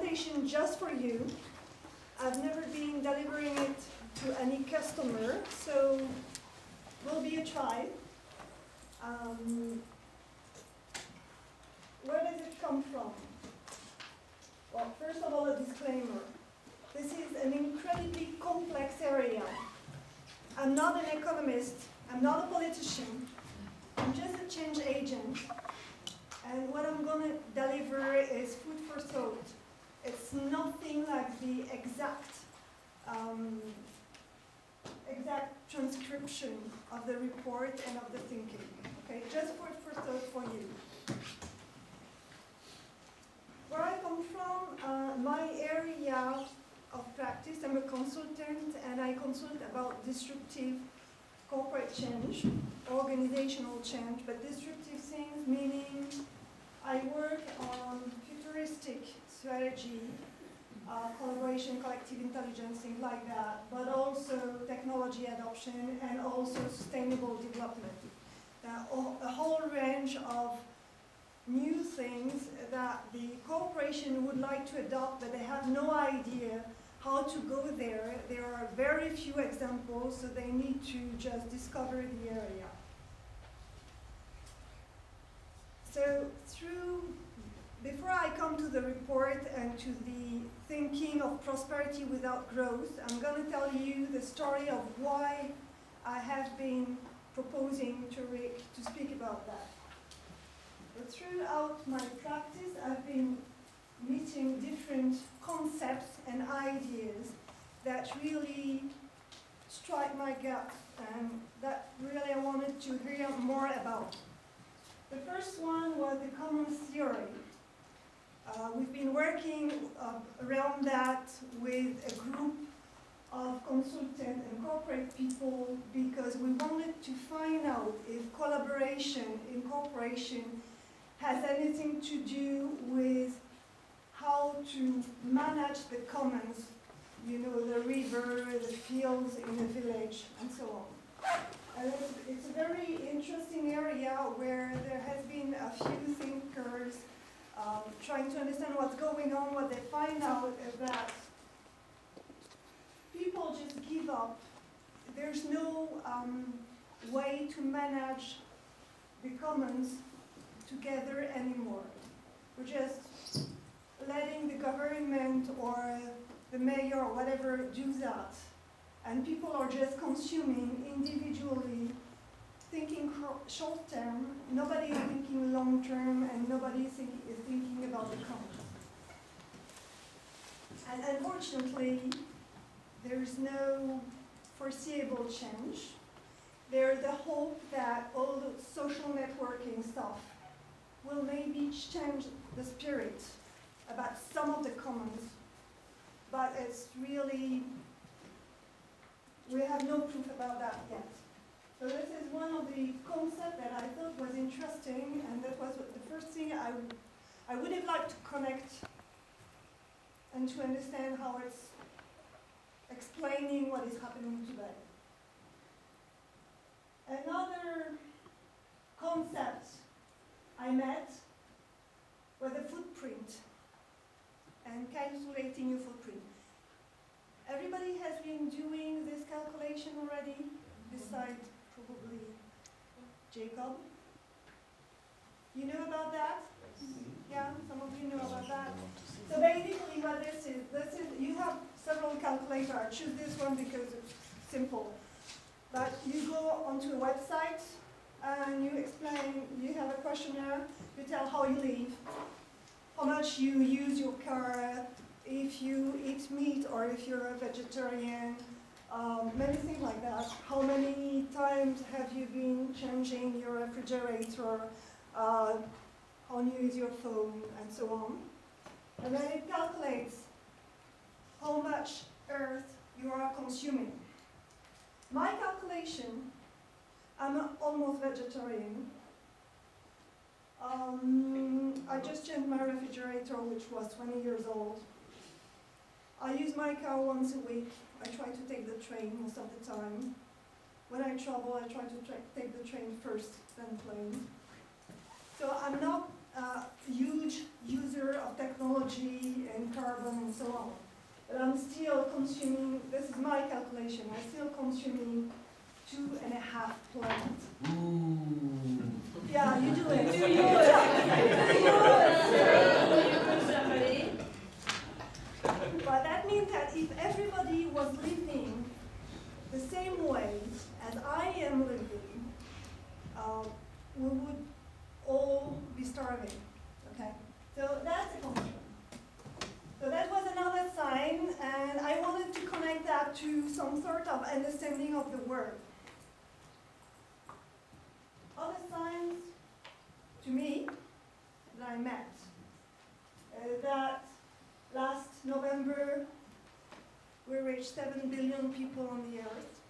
presentation just for you. I've never been delivering it to any customer, so will be a try. Where does it come from? Well, first of all, a disclaimer. This is an incredibly complex area. I'm not an economist, I'm not a politician, I'm just a change agent. And what I'm going to deliver is food for thought. It's nothing like the exact transcription of the report and of the thinking. Okay, just food for thought for you. Where I come from, my area of practice, I'm a consultant, and I consult about disruptive corporate change, organizational change, but disruptive things meaning I work on futuristic strategy, collaboration, collective intelligence, things like that, but also technology adoption and also sustainable development. A whole range of new things that the corporation would like to adopt, but they have no idea how to go there. There are very few examples, so they need to just discover the area. So before I come to the report and to the thinking of prosperity without growth, I'm going to tell you the story of why I have been proposing to Rick to speak about that. But throughout my practice, I've been meeting different concepts and ideas that really strike my gut and that really I wanted to hear more about. The first one was the commons theory. We've been working around that with a group of consultants and corporate people because we wanted to find out if collaboration in corporation has anything to do with how to manage the commons, you know, the river, the fields in a village, and so on. And it's a very interesting area where there has been a few thinkers trying to understand what's going on. What they find out is that people just give up. There's no way to manage the commons together anymore. We're just letting the government or the mayor or whatever do that. And people are just consuming individually, thinking short term, nobody is thinking long term, and nobody is thinking about the commons. And unfortunately, there is no foreseeable change. There's the hope that all the social networking stuff will maybe change the spirit about some of the commons, but it's really, we have no proof about that yet. So this is one of the concepts that I thought was interesting, and that was the first thing I would have liked to connect and to understand how it's explaining what is happening today. Another concept I met was the footprint and calculating your footprint. Everybody has been doing this calculation already, besides probably Jacob. You know about that? Yeah, some of you know about that. So basically what this is, you have several calculators. I choose this one because it's simple. But you go onto a website and you explain, you have a questionnaire, you tell how you live, how much you use your car, if you eat meat or if you're a vegetarian, many things like that. How many times have you been changing your refrigerator, how you use your phone, and so on. And then it calculates how much earth you are consuming. My calculation, I'm almost vegetarian. I just changed my refrigerator, which was 20 years old. I use my car once a week. I try to take the train most of the time. When I travel, I try to take the train first, then plane. So I'm not a huge user of technology and carbon but I'm still consuming, this is my calculation, I'm still consuming 2.5 plants. Ooh. Yeah, you do it. Do you do somebody? But that means that if everybody was living the same way as I am living, we would all be starving. Okay? So that's a concept. So that was another sign, and I wanted to connect that to some sort of understanding of the world. Other signs, to me, that I met, that last November we reached 7 billion people on the earth,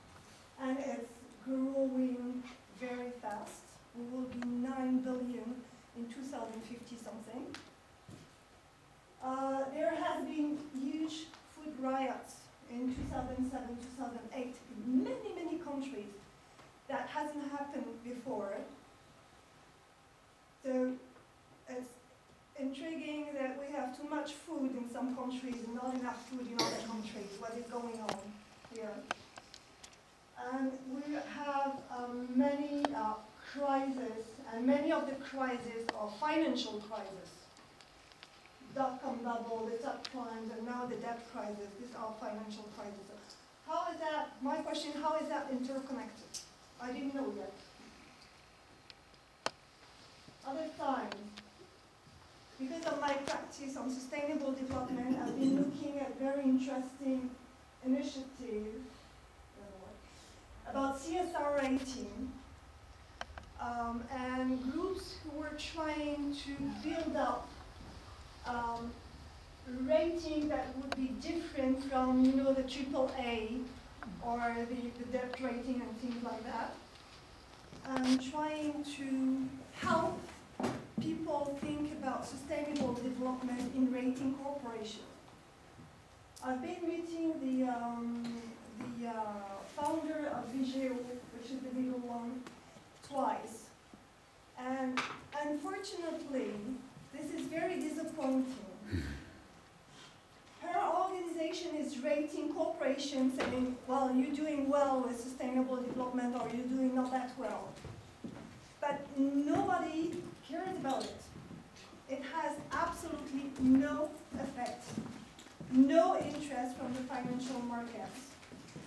and it's growing very fast. We will be 9 billion in 2050 something. There has been huge food riots in 2007, 2008 in many, many countries. That hasn't happened before. So it's intriguing that we have too much food in some countries and not enough food in other countries. What is going on here? And we have many crises, and many of the crises are financial crises. Dot-com bubble, the subprimes, and now the debt crisis. These are financial crises. How is that, my question, how is that interconnected? I didn't know yet. Other signs. Because of my practice on sustainable development, I've been looking at very interesting initiatives about CSR rating and groups who were trying to build up rating that would be different from, you know, the AAA or the debt rating and things like that. Trying to help people think about sustainable development in rating corporations. I've been meeting the founder of Vigeo, which is the middle one, twice. And unfortunately, this is very disappointing. Her organization is rating corporations saying, well, you're doing well with sustainable development or you're doing not that well. But nobody cares about it. It has absolutely no effect. No interest from the financial markets.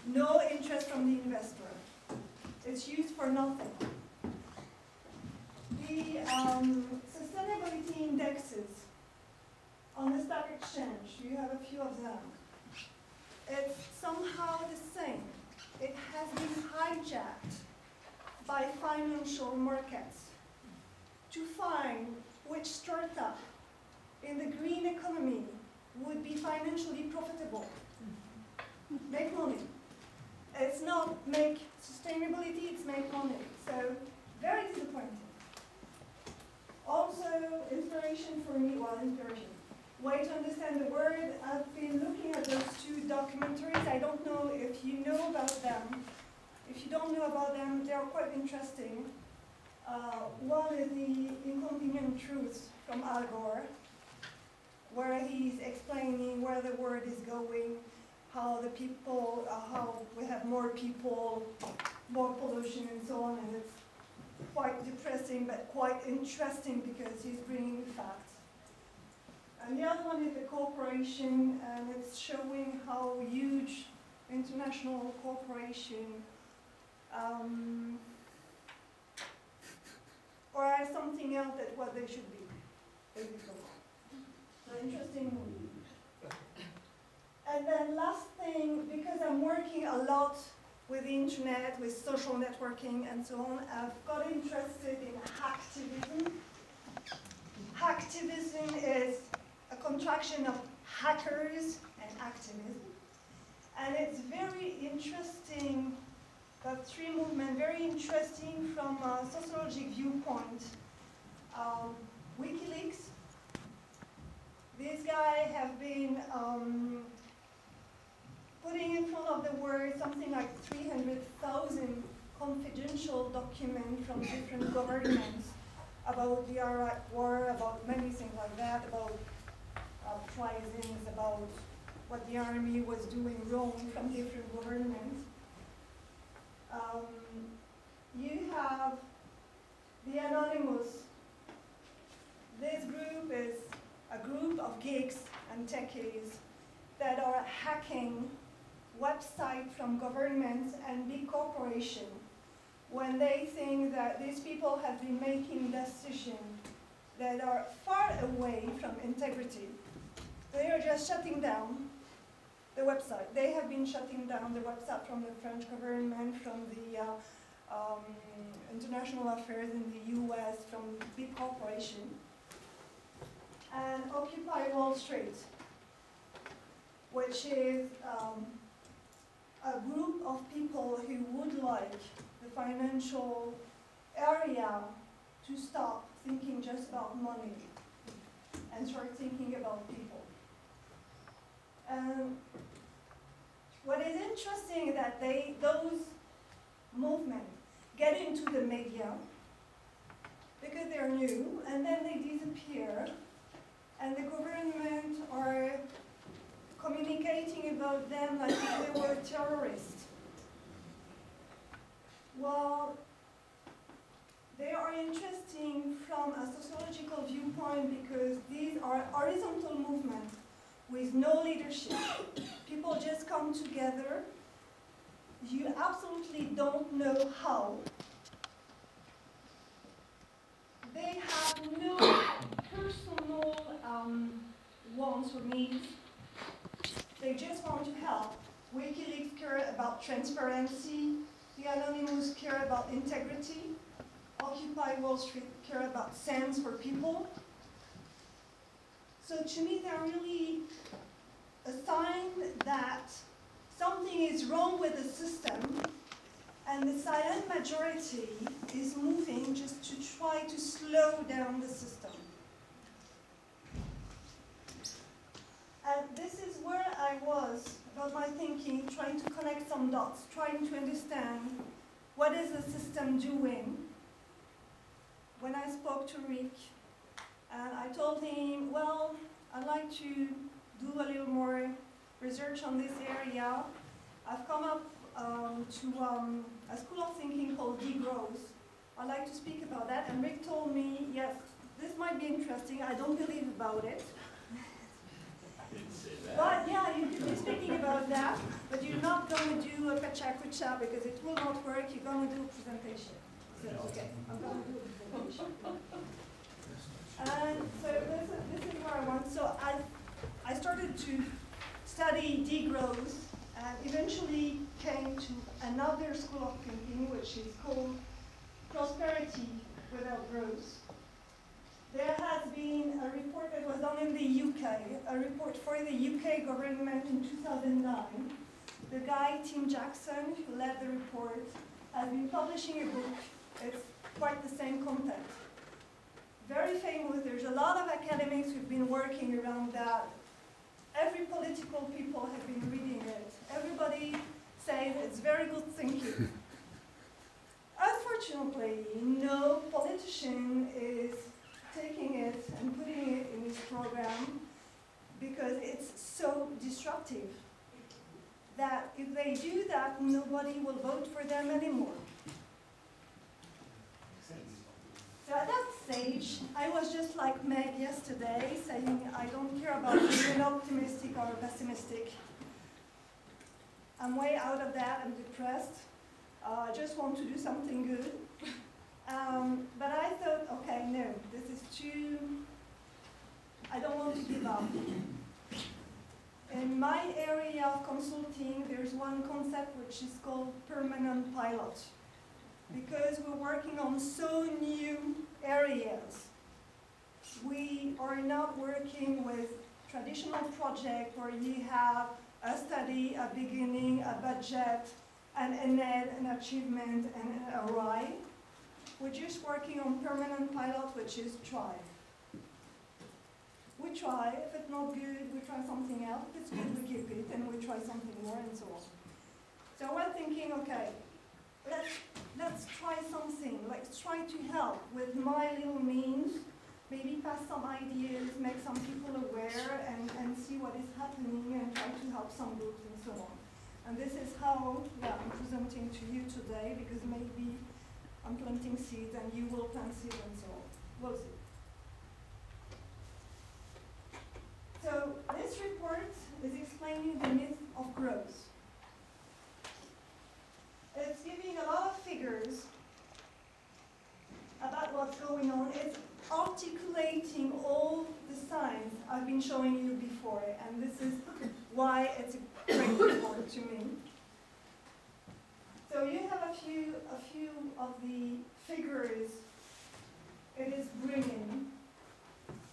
No interest from the investor. It's used for nothing. The sustainability indexes on the stock exchange, you have a few of them. It's somehow the same. It has been hijacked by financial markets to find which startup in the green economy would be financially profitable, make money. It's not make sustainability, it's make money. So very disappointing. Also, inspiration for me, well, inspiration. Way to understand the word, I've been looking at those two documentaries. I don't know if you know about them. If you don't know about them, they are quite interesting. One is the Inconvenient Truth from Al Gore, where he's explaining where the world is going, how the people, how we have more people, more pollution and so on, and it's quite depressing but quite interesting because he's bringing facts. And the other one is the corporation, and it's showing how huge international corporation or something else than what they should be. So interesting movie. And then last thing, because I'm working a lot with the internet, with social networking and so on, I've got interested in hacktivism. Hacktivism is a contraction of hackers and activism. And it's very interesting, that three movement, very interesting from a sociologic viewpoint. WikiLeaks, these guys have been putting in front of the world something like 300,000 confidential documents from different governments about the Iraq war, about many things like that, about uprisings, about what the army was doing wrong from different governments. You have the Anonymous. This group is a group of geeks and techies that are hacking websites from governments and big corporations when they think that these people have been making decisions that are far away from integrity. They are just shutting down the website. They have been shutting down the website from the French government, from the international affairs in the US, from big corporations. And Occupy Wall Street, which is a group of people who would like the financial area to stop thinking just about money and start thinking about people. What is interesting is that those movements get into the media because they're new, and then they disappear, and the government are communicating about them like if they were terrorists. Well, they are interesting from a sociological viewpoint because these are horizontal movements with no leadership. People just come together. You absolutely don't know how. They have no personal wants or needs. They just want to help. WikiLeaks care about transparency. The Anonymous care about integrity. Occupy Wall Street care about sense for people. So to me, they're really a sign that something is wrong with the system, and the silent majority is moving just to try to slow down the system. And this is where I was about my thinking, trying to connect some dots, trying to understand what is the system doing. When I spoke to Rick, and I told him, well, I'd like to do a little more research on this area. I've come up to a school of thinking called degrowth. I'd like to speak about that. And Rick told me, yes, this might be interesting. I don't believe about it. But yeah, you could be speaking about that, but you're not going to do a pacha because it will not work. You're going to do a presentation. So, okay, I'm going to do a presentation. And so this is where I want. So I started to study degrowth and eventually came to another school of thinking, which is called prosperity without growth. There has been a report that was done in the UK, a report for the UK government in 2009. The guy, Tim Jackson, who led the report, has been publishing a book. It's quite the same content. Very famous. There's a lot of academics who've been working around that. Every political people have been reading it. Everybody says it's very good thinking. Unfortunately, no politician is taking it and putting it in his program because it's so disruptive that if they do that, nobody will vote for them anymore. So at that stage, I was just like Meg yesterday, saying I don't care about being optimistic or pessimistic. I'm way out of that, I'm depressed. I just want to do something good. But I thought, okay, no, this is too, I don't want to give up. In my area of consulting, there's one concept which is called permanent pilot. Because we're working on so new areas, we are not working with traditional projects where you have a study, a beginning, a budget, an end, an achievement, and a ROI. We're just working on permanent pilot, which is try. We try. If it's not good, we try something else. If it's good, we keep it, and we try something more, and so on. So we're thinking, okay, let's try something. Let's try to help with my little means maybe pass some ideas, make some people aware, and see what is happening and try to help some groups and so on. And this is how I'm presenting to you today, because maybe I'm planting seeds and you will plant seeds and so on. We'll see. So this report is explaining the myth of growth. It's giving a lot of figures about what's going on. It's articulating all the signs I've been showing you before, and this is why it's a great report to me. So you have a few of the figures it is bringing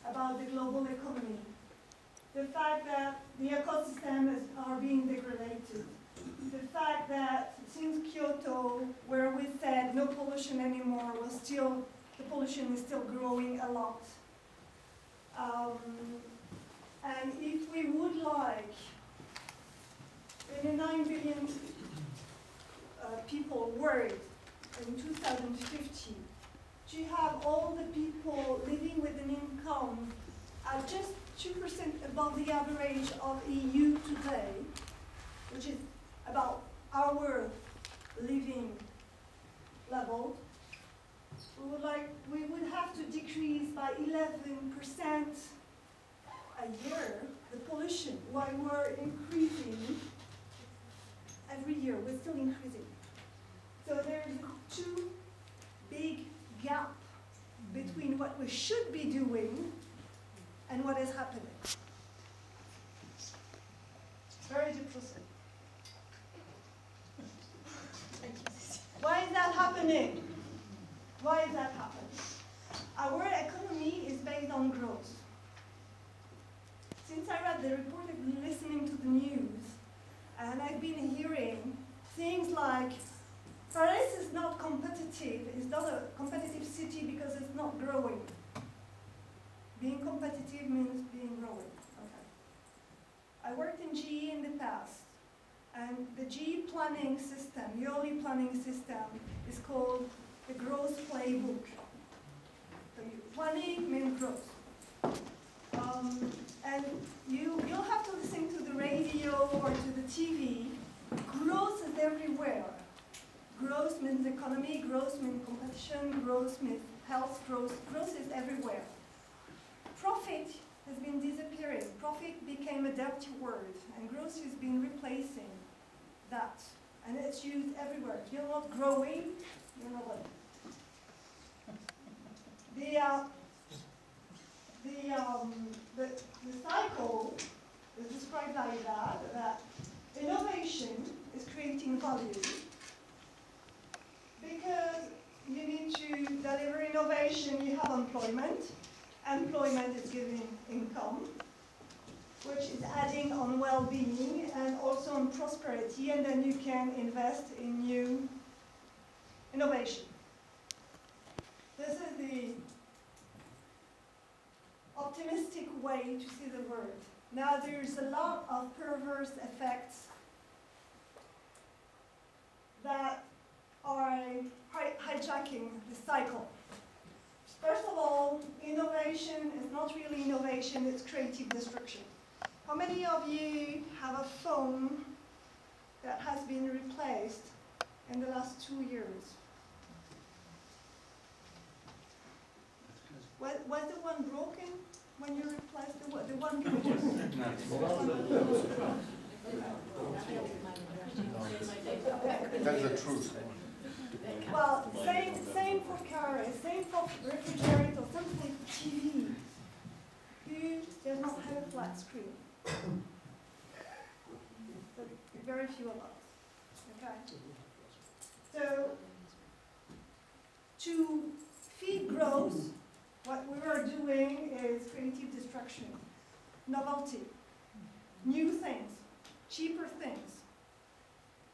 about the global economy. The fact that the ecosystems are being degraded. The fact that since Kyoto, where we said no pollution anymore, the pollution is still growing a lot. And if we would like, in a 9 billion people world in 2050, to have all the people living with an income at just 2% above the average of EU today, which is about our living level, we would have to decrease by 11% a year the pollution, while we're increasing every year. We're still increasing. So there's a too big gap between what we should be doing and what is happening. Very depressing. Why is that happening? Why is that happening? Our economy is based on growth. Since I read the report, I've been listening to the news, and I've been hearing things like, Paris is not competitive. It's not a competitive city because it's not growing. Being competitive means being growing. Okay. I worked in GE in the past, and the GE planning system, yearly planning system, is called the growth playbook. So planning means growth. And you'll have to listen to the radio or to the TV. Growth is everywhere. Growth means economy, growth means competition, growth means health, growth is everywhere. Profit has been disappearing. Profit became a dirty word, and growth has been replacing that. And it's used everywhere. If you're not growing, you're not living. The cycle is described like that innovation is creating value, because you need to deliver innovation, you have employment. Employment is giving income, which is adding on well-being and also on prosperity, and then you can invest in new innovation. This is the optimistic way to see the world. Now there's a lot of perverse effects that are hijacking the cycle. First of all, innovation is not really innovation, it's creative destruction. How many of you have a phone that has been replaced in the last 2 years? Was the one broken when you replaced the one you That's the truth. Well, same for cars, same for refrigerators, something like TV. Who does not have a flat screen? But very few of us. Okay. So to feed growth, what we are doing is creative destruction, novelty, new things, cheaper things,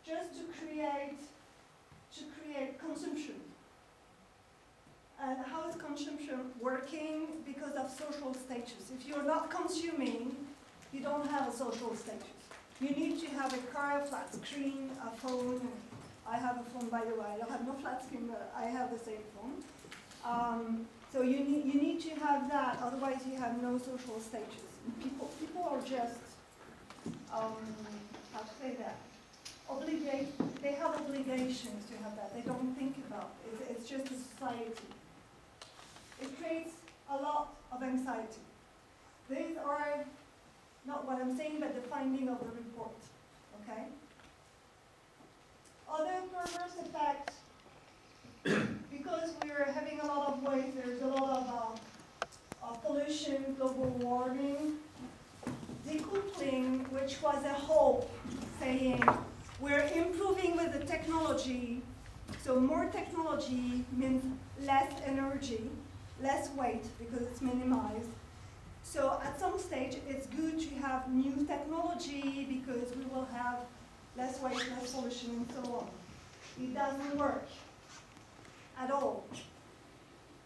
just to create consumption. And how is consumption working? Because of social status. If you're not consuming, you don't have a social status. You need to have a car, a flat screen, a phone. I have a phone, by the way. I don't have no flat screen, but I have the same phone. So you need to have that, otherwise you have no social status. People are just, how to say that? They have obligations to have that. They don't think about it. It's just a society. It creates a lot of anxiety. These are not what I'm saying, but the finding of the report. Okay? Other perverse effects, because we're having a lot of waste, there's a lot of pollution, global warming, decoupling, which was a hope, saying we're improving with the technology, so more technology means less energy, less weight because it's minimized. So at some stage it's good to have new technology because we will have less weight, less pollution, and so on. It doesn't work at all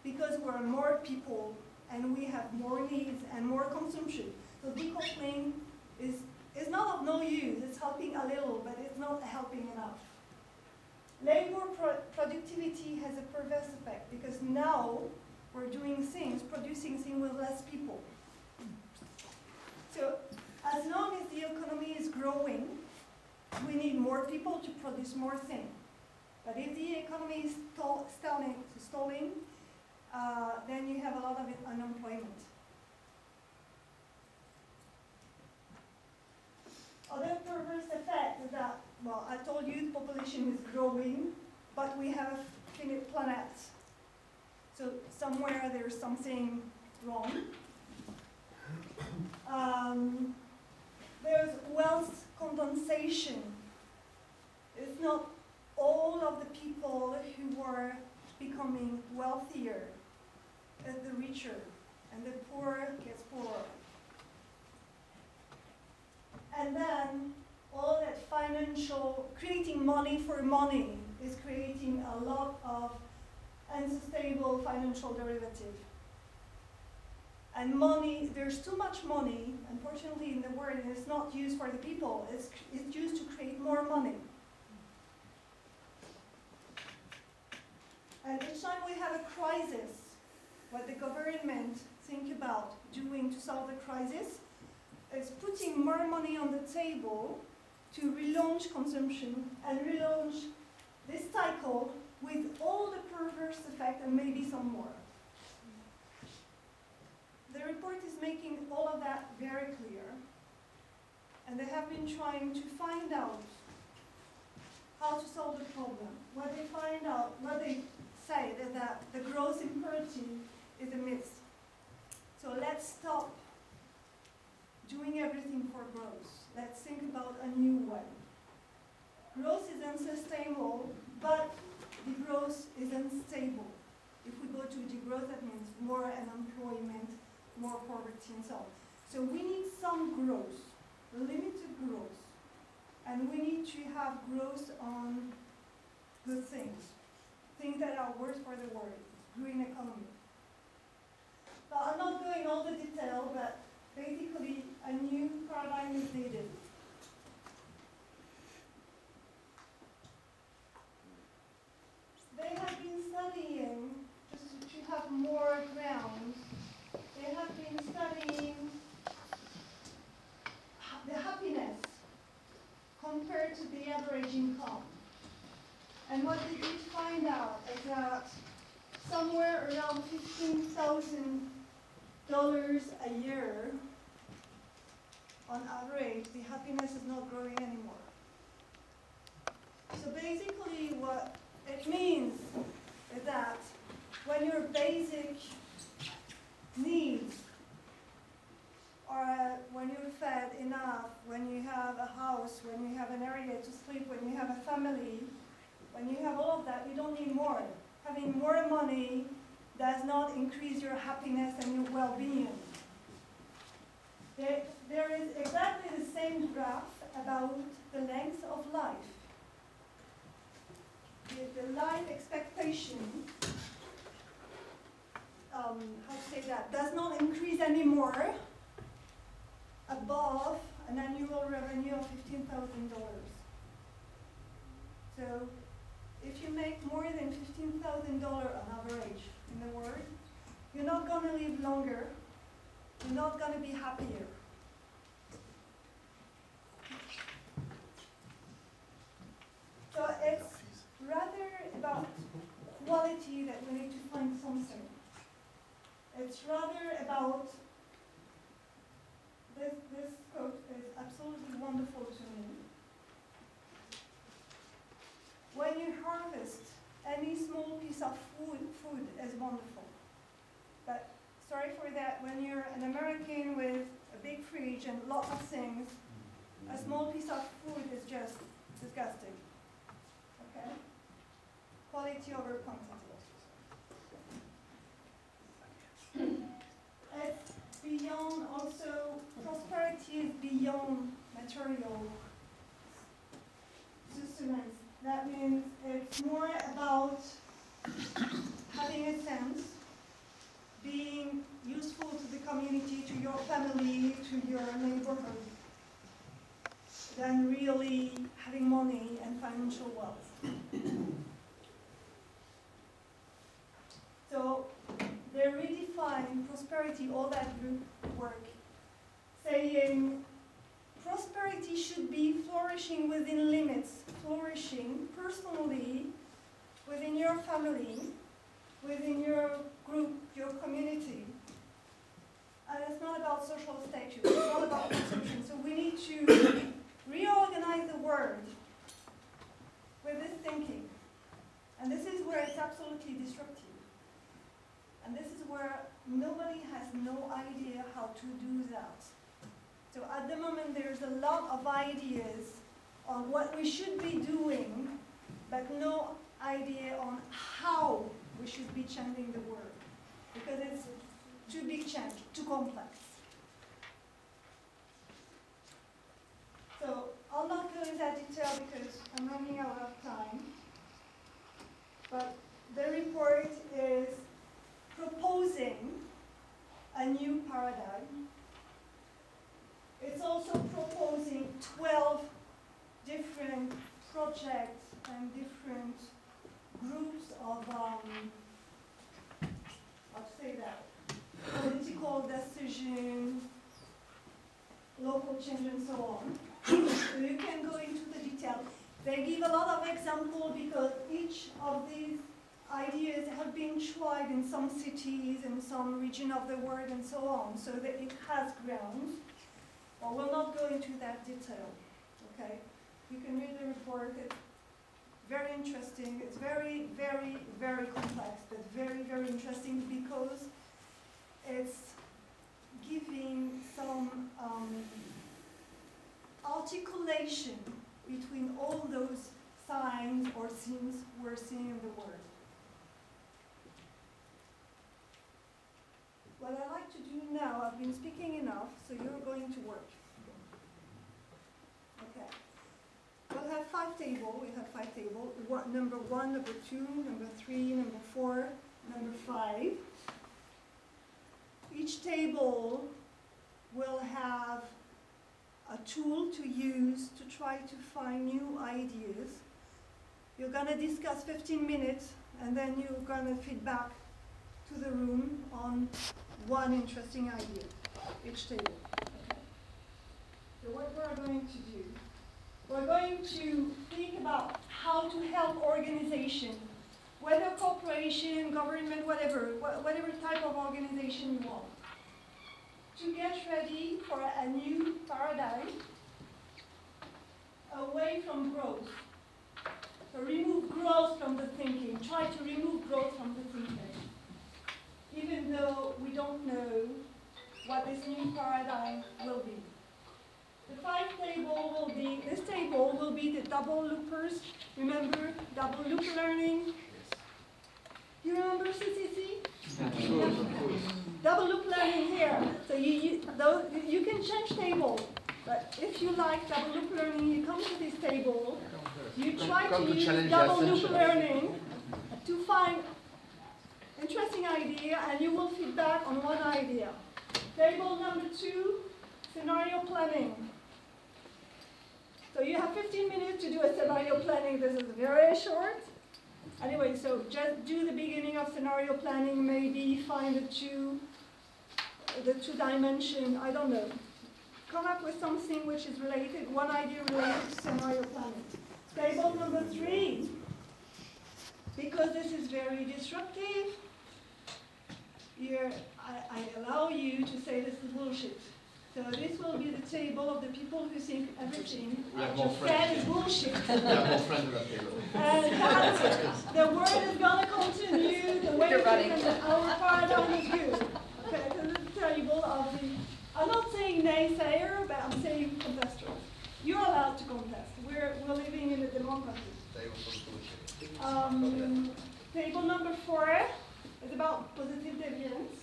because we're more people and we have more needs and more consumption. So decoupling is not of no use. It's helping a little, but it's not helping enough. Labor productivity has a perverse effect because now we're doing things, producing things with less people. So as long as the economy is growing, we need more people to produce more things. But if the economy is stalling, then you have a lot of unemployment. Other perverse effect is that, well, I told you the population is growing, but we have a finite planet. So somewhere there's something wrong. There's wealth condensation. It's not all of the people who are becoming wealthier as the richer, and the poor gets poorer. And then all that financial, creating money for money is creating a lot of unsustainable financial derivative. And money, there's too much money, unfortunately, in the world, and it's not used for the people, it's used to create more money. And each time we have a crisis, what the government think about doing to solve the crisis is putting more money on the table to relaunch consumption and relaunch this cycle with all the perverse effects and maybe some more. The report is making all of that very clear, and they have been trying to find out how to solve the problem. What they say is that the growth imperative is a myth. So let's stop doing everything for growth. Let's think about a new way. Growth is unsustainable, but degrowth is unstable. If we go to degrowth, that means more unemployment, more poverty, and so on. So we need some growth, limited growth, and we need to have growth on good things that are worth for the world, green economy. But I'm not going all the detail, but basically a new paradigm is needed. They have been studying, just to have more grounds, they have been studying the happiness compared to the average income. And what they did find out is that somewhere around $15,000 a year, on average, the happiness is not growing anymore. So basically what it means is that when your basic needs are, when you're fed enough, when you have a house, when you have an area to sleep, when you have a family, when you have all of that, you don't need more. Having more money does not increase your happiness and your well-being. There is exactly the same graph about the length of life. The life expectation, how to say that, does not increase anymore above an annual revenue of $15,000. So if you make more than $15,000 on average in the world, you're not going to live longer, you're not going to be happier. So it's rather about quality that we need to find something. It's rather about, this quote is absolutely wonderful to me. When you harvest any small piece of food is wonderful. But sorry for that, when you're an American with a big fridge and lots of things, a small piece of food is just disgusting. Okay? Quality over quantity. It's beyond also, prosperity is beyond material sustenance. That means it's more about having a sense, being useful to the community, to your family, to your neighborhood, than really having money and financial wealth. So they redefine prosperity, all that group work, saying prosperity should be flourishing within limits, flourishing personally, within your family, within your group, your community. And it's not about social status, it's not about consumption. So we need to reorganize the world with this thinking. And this is where it's absolutely disruptive. And this is where nobody has no idea how to do that. So at the moment there's a lot of ideas on what we should be doing, but no idea on how we should be changing the world. Because it's too big change, too complex. So I'll not go into that detail because I'm running out of time. But the report is proposing a new paradigm. It's also proposing 12 different projects and different groups of, political decision, local change, and so on. So you can go into the detail. They give a lot of examples because each of these ideas have been tried in some cities, in some region of the world, and so on, so that it has grounds. But we'll not go into that detail, okay? You can read the report. It's very interesting. It's very, very, very complex, but very, very interesting because it's giving some articulation between all those signs or themes we're seeing in the world. What I'd like to do now, I've been speaking enough, so you're going to work. Okay. We'll have 5 tables. We have 5 tables. Number 1, number 2, number 3, number 4, number 5. Each table will have a tool to use to try to find new ideas. You're going to discuss 15 minutes, and then you're going to feed back to the room on one interesting idea, each table. Okay. So what we're going to do, we're going to think about how to help organization, whether corporation, government, whatever type of organization you want, to get ready for a new paradigm away from growth. So remove growth from the thinking. Try to remove growth from the thinking. Even though we don't know what this new paradigm will be. The 5 table will be, this table will be the double loopers. Remember double loop learning? You remember CCC? Yeah. Double loop learning here. So you can change table. But if you like double loop learning, you come to this table. You try to use double loop learning to find interesting idea, and you will feed back on one idea. Table number 2, scenario planning. So you have 15 minutes to do a scenario planning. This is very short. Anyway, so just do the beginning of scenario planning, maybe find the two dimension, I don't know. Come up with something which is related, one idea related to scenario planning. Table number 3. Because this is very disruptive, here I allow you to say this is bullshit. So this will be the table of the people who think everything I just said is bullshit. We have more friends at that table. And the word is going to continue, the way our paradigm is good. Okay, so this is the table of the, I'm not saying naysayer, but I'm saying contesters. You're allowed to contest. We're living in a democracy. Table number 4 is about positive deviance.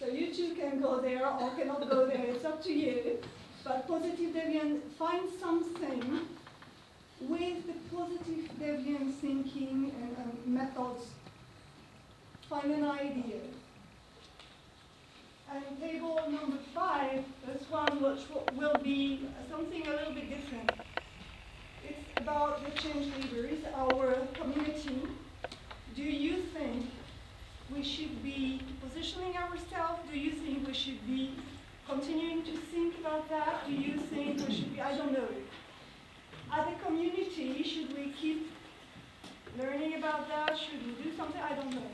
So you two can go there or cannot go there, it's up to you. But positive deviance, find something with the positive deviance thinking and methods. Find an idea. And table number 5, this one which will be something a little bit different. It's about the change leaders, our community. Do you think we should be positioning ourselves? Do you think we should be continuing to think about that? Do you think we should be, I don't know. As a community, should we keep learning about that? Should we do something? I don't know.